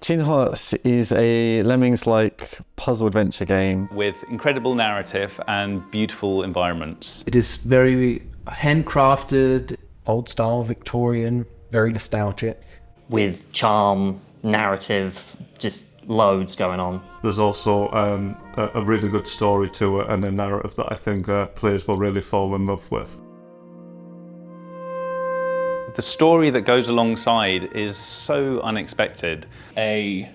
Tin Hearts is a Lemmings-like puzzle adventure game with incredible narrative and beautiful environments. It is very handcrafted, old-style Victorian, very nostalgic. With charm, narrative, just loads going on. There's also a really good story to it and a narrative that I think players will really fall in love with. The story that goes alongside is so unexpected. A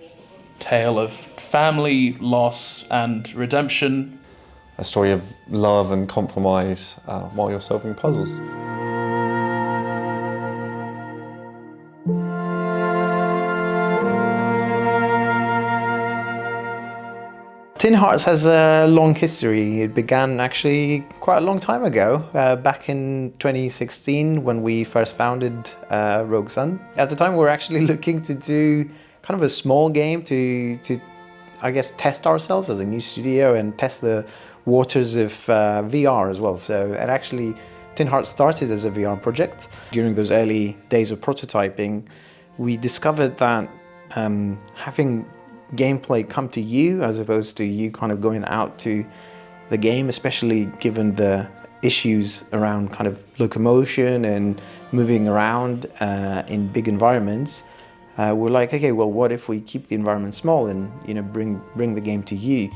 tale of family, loss and redemption. A story of love and compromise while you're solving puzzles. Tin Hearts has a long history. It began actually quite a long time ago, back in 2016 when we first founded Rogue Sun. At the time we were actually looking to do kind of a small game to I guess, test ourselves as a new studio and test the waters of VR as well. So it actually, Tin Hearts started as a VR project. During those early days of prototyping, we discovered that having gameplay come to you as opposed to you kind of going out to the game, especially given the issues around kind of locomotion and moving around in big environments, we're like, okay, well, what if we keep the environment small and bring the game to you?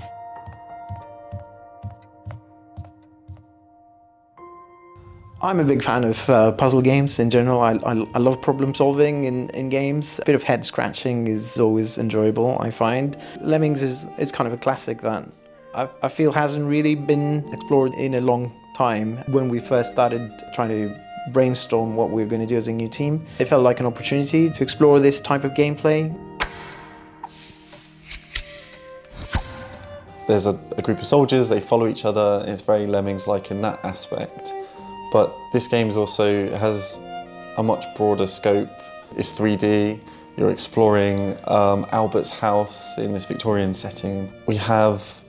I'm a big fan of puzzle games in general. I love problem solving in games. A bit of head scratching is always enjoyable, I find. Lemmings is kind of a classic that I feel hasn't really been explored in a long time. When we first started trying to brainstorm what we were going to do as a new team, it felt like an opportunity to explore this type of gameplay. There's a group of soldiers, they follow each other, and it's very Lemmings-like in that aspect. But this game also has a much broader scope. It's 3D, you're exploring Albert's house in this Victorian setting. We have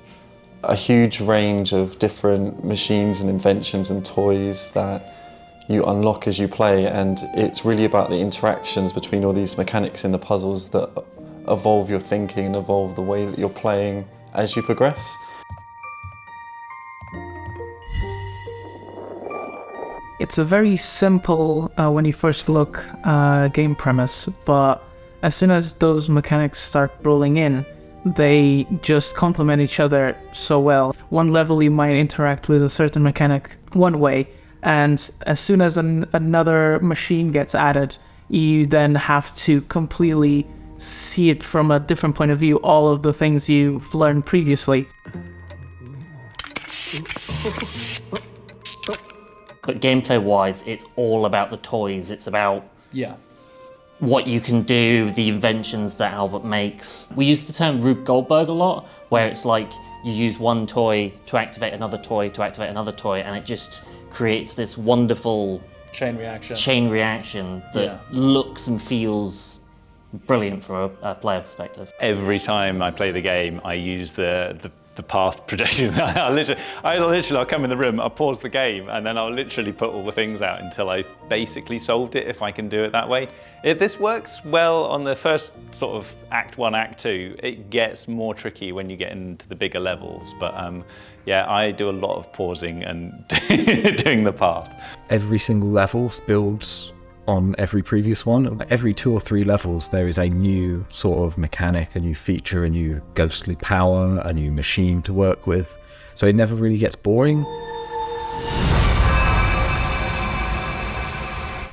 a huge range of different machines and inventions and toys that you unlock as you play, and it's really about the interactions between all these mechanics in the puzzles that evolve your thinking and evolve the way that you're playing as you progress. It's a very simple, when you first look, game premise, but as soon as those mechanics start rolling in, they just complement each other so well. One level you might interact with a certain mechanic one way, and as soon as another machine gets added, you then have to completely see it from a different point of view, all of the things you've learned previously. But gameplay-wise, it's all about the toys. It's about what you can do, the inventions that Albert makes. We use the term Rube Goldberg a lot, where it's like you use one toy to activate another toy to activate another toy, and it just creates this wonderful chain reaction that looks and feels brilliant from a player perspective. Every time I play the game, I use the path projection. I'll come in the room, I'll pause the game, and then I'll literally put all the things out until I basically solved it, if I can do it that way. This works well on the first sort of Act 1, Act 2. It gets more tricky when you get into the bigger levels, but yeah, I do a lot of pausing and doing the path. Every single level builds on every previous one. Every 2 or 3 levels there is a new sort of mechanic, a new feature, a new ghostly power, a new machine to work with. So it never really gets boring.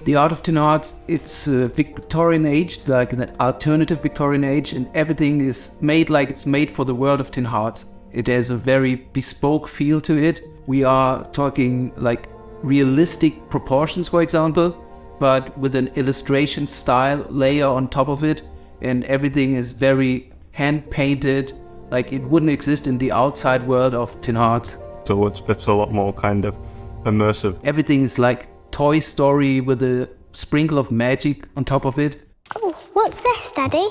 The Art of Tin Hearts, it's a Victorian age, like an alternative Victorian age, and everything is made like it's made for the world of Tin Hearts. It has a very bespoke feel to it. We are talking like realistic proportions, for example, but with an illustration style layer on top of it, and everything is very hand-painted, like it wouldn't exist in the outside world of Tin Hearts. So it's a lot more kind of immersive. Everything is like Toy Story with a sprinkle of magic on top of it. Oh, what's this, Daddy?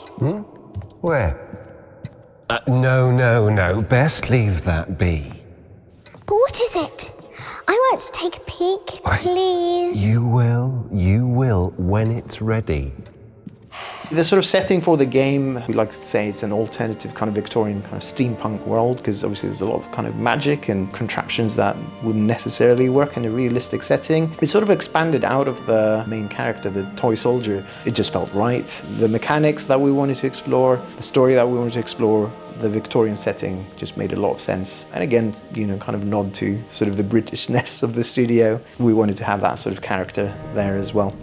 Where? No, best leave that be. But what is it? I want to take a peek, please. You will when it's ready. The sort of setting for the game, we like to say it's an alternative kind of Victorian kind of steampunk world, because obviously there's a lot of kind of magic and contraptions that wouldn't necessarily work in a realistic setting. It sort of expanded out of the main character, the toy soldier. It just felt right. The mechanics that we wanted to explore, the story that we wanted to explore, the Victorian setting just made a lot of sense. And again, you know, kind of nod to sort of the Britishness of the studio. We wanted to have that sort of character there as well.